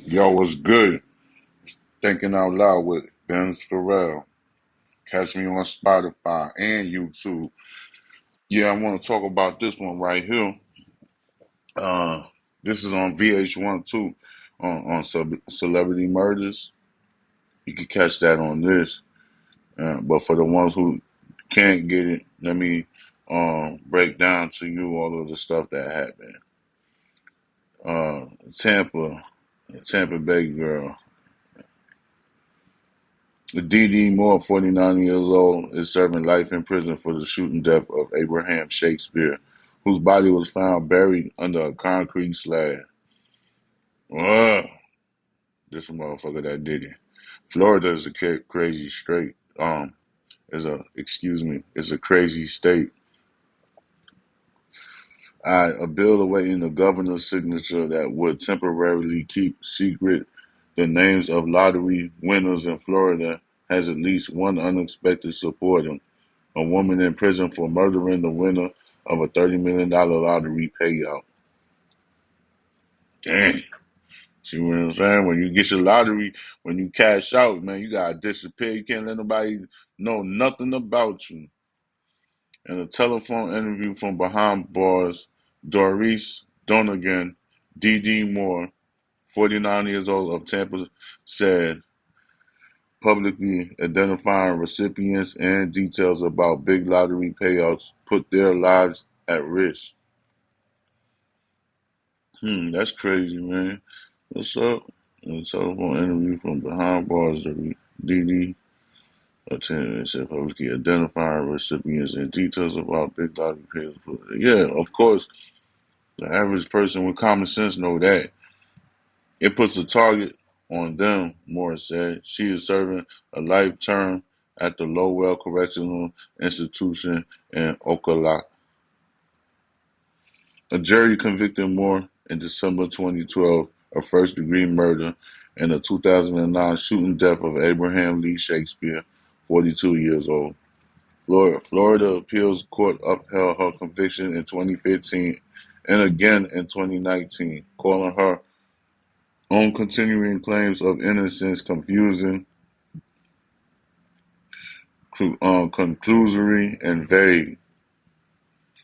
Yo, what's good? Thinking out loud with Bens Farel. Catch me on Spotify and YouTube. Yeah, I want to talk about this one right here. Uh, this is on VH1 too, on Celebrity Murders. You can catch that on this. But for the ones who can't get it, let me break down to you all of the stuff that happened. Uh, Tampa, Tampa Bay girl. D.D. Moore, 49 years old, is serving life in prison for the shooting death of Abraham Shakespeare, whose body was found buried under a concrete slab. Ugh, this motherfucker that did it. Florida is a crazy state. Is a crazy state. A bill awaiting the governor's signature that would temporarily keep secret the names of lottery winners in Florida has at least one unexpected supporter. A woman in prison for murdering the winner of a $30 million lottery payout. Damn. See what I'm saying? When you get your lottery, when you cash out, man, you gotta disappear. You can't let nobody know nothing about you. In a telephone interview from behind bars, Doris Donegan, D.D. Moore, 49 years old of Tampa, said publicly identifying recipients and details about big lottery payouts put their lives at risk. That's crazy, man. What's up? A telephone interview from behind bars. DD attended said publicly identifying recipients and details about big lottery payouts. Yeah, of course, the average person with common sense know that. It puts a target on them, Morris said. She is serving a life term at the Lowell Correctional Institution in Ocala. A jury convicted Moore in December 2012 of first-degree murder in the 2009 shooting death of Abraham Lee Shakespeare, 42 years old. Florida Appeals Court upheld her conviction in 2015 and again in 2019, calling her own continuing claims of innocence confusing, conclusory, and vague.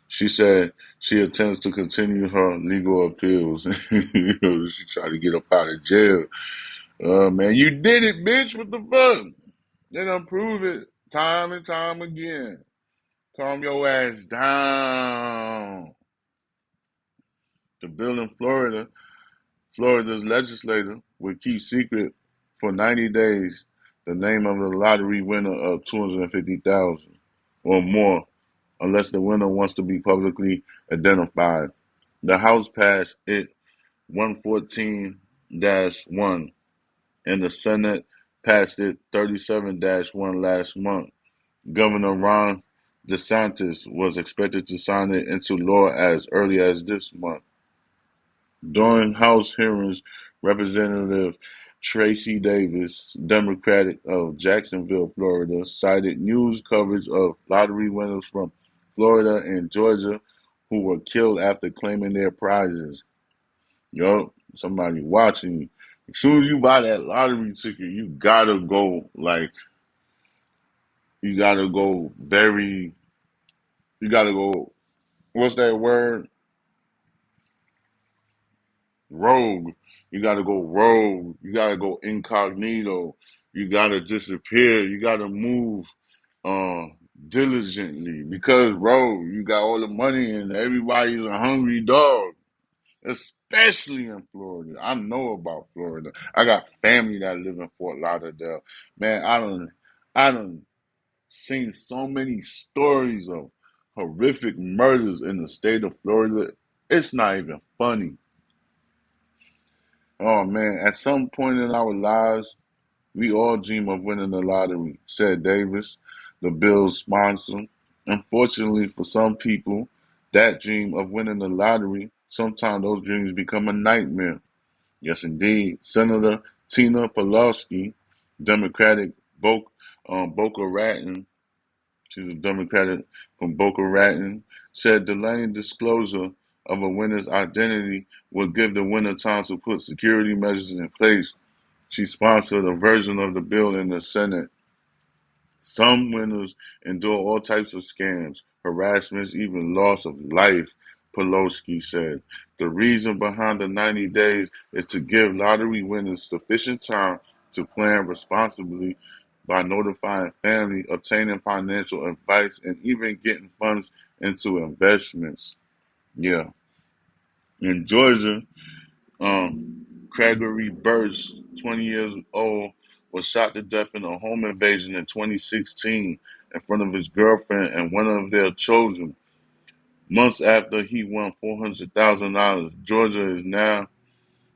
She said she intends to continue her legal appeals. She tried to get up out of jail. Man, you did it, bitch. What the fuck? They done prove it time and time again. Calm your ass down. The bill in Florida's legislator would keep secret for 90 days the name of the lottery winner of 250,000 or more unless the winner wants to be publicly identified. The House passed it 114-1 and the Senate passed it 37-1 last month. Governor Ron DeSantis was expected to sign it into law as early as this month. During House hearings, Representative Tracy Davis, Democratic of Jacksonville, Florida, cited news coverage of lottery winners from Florida and Georgia who were killed after claiming their prizes. Yo, somebody watching you. As soon as you buy that lottery ticket, you gotta go very, you gotta go, what's that word? Rogue. You gotta go rogue. You gotta go incognito. You gotta disappear. You gotta move uh diligently because bro, you got all the money and everybody's a hungry dog. Especially in Florida. I know about Florida. I got family that live in Fort Lauderdale. Man, I done seen so many stories of horrific murders in the state of Florida. It's not even funny. Oh man, at some point in our lives, we all dream of winning the lottery, said Davis, the bill's sponsor. Unfortunately for some people, that dream of winning the lottery, sometimes those dreams become a nightmare. Yes, indeed. Senator Tina Pelosi, Democratic Boca Raton, she's a Democratic from Boca Raton, said delaying disclosure of a winner's identity would give the winner time to put security measures in place. She sponsored a version of the bill in the Senate. Some winners endure all types of scams, harassments, even loss of life, Pelosi said. The reason behind the 90 days is to give lottery winners sufficient time to plan responsibly by notifying family, obtaining financial advice, and even getting funds into investments. Yeah. In Georgia, Gregory Burst, 20 years old, was shot to death in a home invasion in 2016 in front of his girlfriend and one of their children. Months after he won $400,000, Georgia is now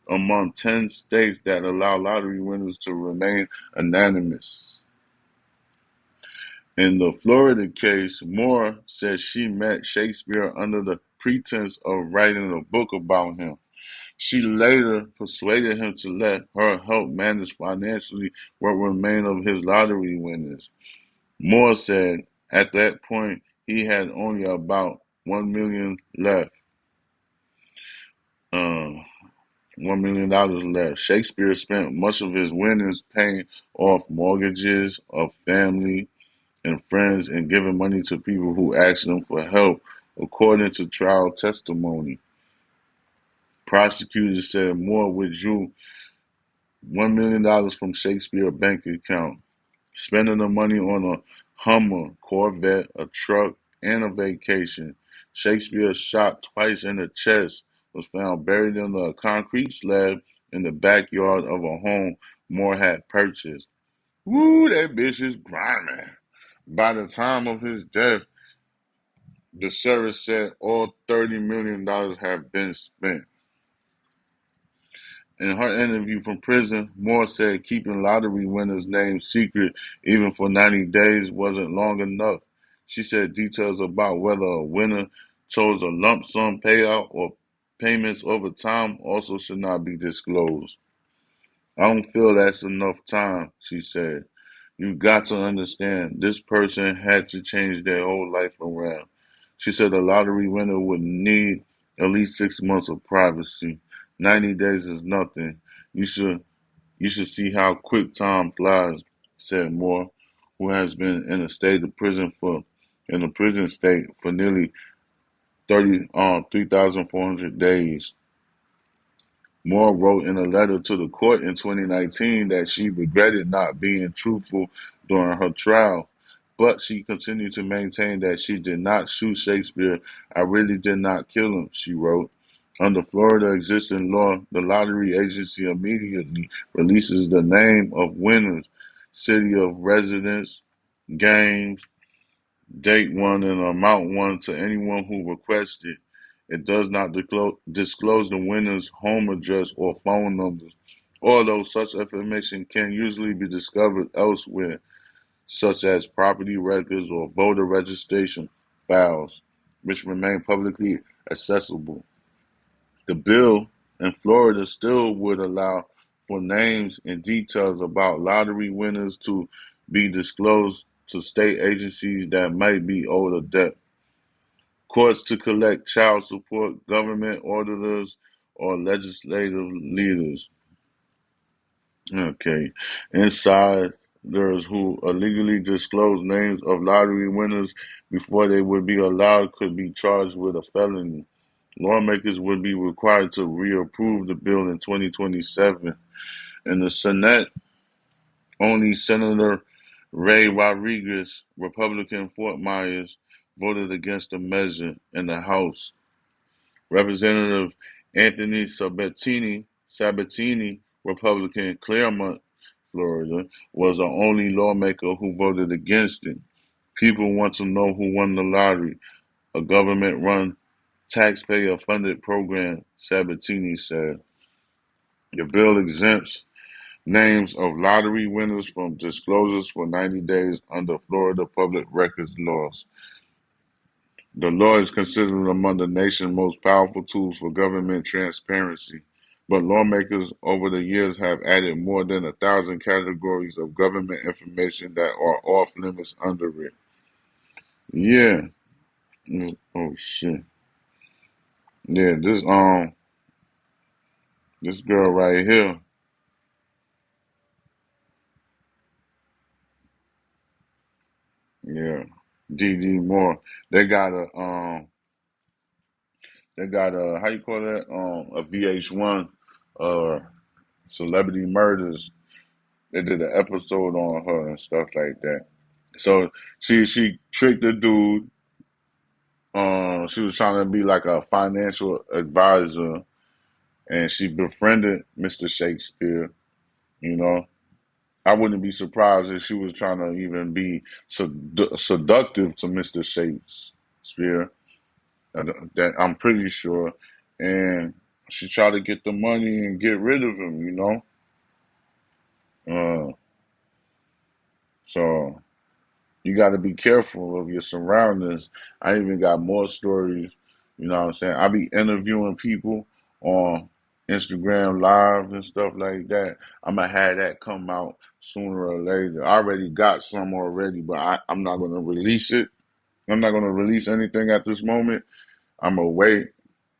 among 10 states that allow lottery winners to remain anonymous. In the Florida case, Moore said she met Shakespeare under the pretense of writing a book about him. She later persuaded him to let her help manage financially what remained of his lottery winnings. Moore said at that point he had only about $1 million left. $1 million left. Shakespeare spent much of his winnings paying off mortgages of family and friends and giving money to people who asked him for help, according to trial testimony. Prosecutors said Moore withdrew $1 million from Shakespeare's bank account, spending the money on a Hummer, Corvette, a truck, and a vacation. Shakespeare, shot twice in the chest, was found buried under a concrete slab in the backyard of a home Moore had purchased. Woo, that bitch is grimy. By the time of his death, the service said all $30 million have been spent. In her interview from prison, Moore said keeping lottery winners' names secret even for 90 days wasn't long enough. She said details about whether a winner chose a lump sum payout or payments over time also should not be disclosed. I don't feel that's enough time, she said. You got to understand, this person had to change their whole life around. She said a lottery winner would need at least 6 months of privacy. 90 days is nothing. You should you should see how quick time flies, said Moore, who has been in a prison state for nearly 3,400 days. Moore wrote in a letter to the court in 2019 that she regretted not being truthful during her trial, but she continued to maintain that she did not shoot Shakespeare. I really did not kill him, she wrote. Under Florida existing law, the lottery agency immediately releases the name of winners, city of residence, games, date won, and amount won to anyone who requests it. It does not disclose the winner's home address or phone numbers, although such information can usually be discovered elsewhere, such as property records or voter registration files, which remain publicly accessible. The bill in Florida still would allow for names and details about lottery winners to be disclosed to state agencies that might be owed a debt, courts to collect child support, government auditors, or legislative leaders. Okay. Insiders who illegally disclose names of lottery winners before they would be allowed could be charged with a felony. Lawmakers would be required to reapprove the bill in 2027. In the Senate, only Senator Ray Rodriguez, Republican Fort Myers, voted against the measure. In the House, Representative Anthony Sabatini, Republican, Claremont, Florida, was the only lawmaker who voted against it. People want to know who won the lottery, a government-run, taxpayer-funded program, Sabatini said. The bill exempts names of lottery winners from disclosures for 90 days under Florida public records laws. The law is considered among the nation's most powerful tools for government transparency, but lawmakers over the years have added more than 1,000 categories of government information that are off limits under it. Yeah. Oh shit. Yeah, this girl right here, yeah, DD Moore. They got a how you call that? A VH1, uh, Celebrity Murders. They did an episode on her and stuff like that. So she tricked the dude. She was trying to be like a financial advisor, and she befriended Mr. Shakespeare. You know, I wouldn't be surprised if she was trying to even be seductive to Mr. Shakespeare. That I'm pretty sure, and she tried to get the money and get rid of him. Uh, so you got to be careful of your surroundings. I even got more stories. You know what I'm saying? I be interviewing people on Instagram Live and stuff like that. I'm gonna have that come out sooner or later. I already got some already, but I'm not gonna release it. I'm not gonna release anything at this moment. I'm gonna wait,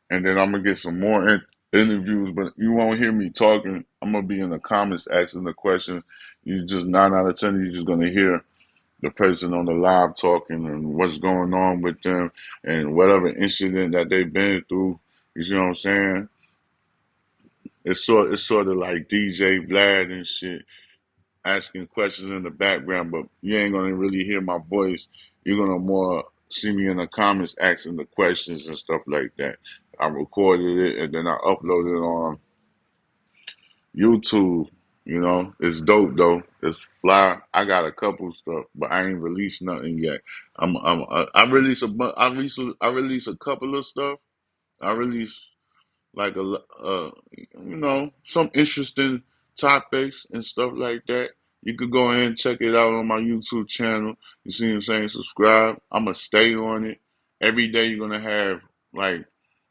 and then I'm gonna get some more interviews. But you won't hear me talking. I'm gonna be in the comments asking the questions. You just 9 out of 10, you're just gonna hear the person on the live talking and what's going on with them and whatever incident that they've been through. You see what I'm saying? It's sort of like DJ Vlad and shit asking questions in the background, but you ain't gonna really hear my voice. You're gonna more see me in the comments asking the questions and stuff like that. I recorded it and then I uploaded it on YouTube. It's dope though. It's fly. I got a couple stuff, but I ain't released nothing yet. I release I release a couple of stuff. I release like some interesting topics and stuff like that. You could go ahead and check it out on my YouTube channel. You see what I'm saying? Subscribe. I'm gonna stay on it. Every day you're gonna have like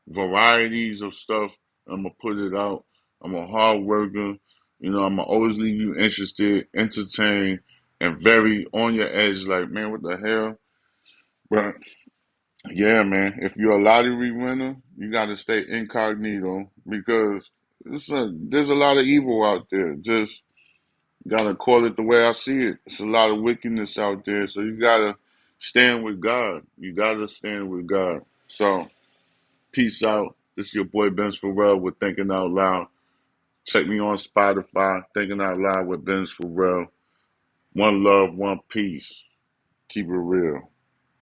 varieties of stuff. I'm gonna put it out. I'm a hard worker. I'm gonna always leave you interested, entertained, and very on your edge. Like, man, what the hell? But yeah, man. If you're a lottery winner, you got to stay incognito because there's a lot of evil out there. Just gotta call it the way I see it. It's a lot of wickedness out there, so you gotta stand with God. You gotta stand with God. So, peace out. This is your boy Bens Farel with Thinking Out Loud. Check me on Spotify. Thinking Out Loud with Bens Farel. One love, one peace. Keep it real.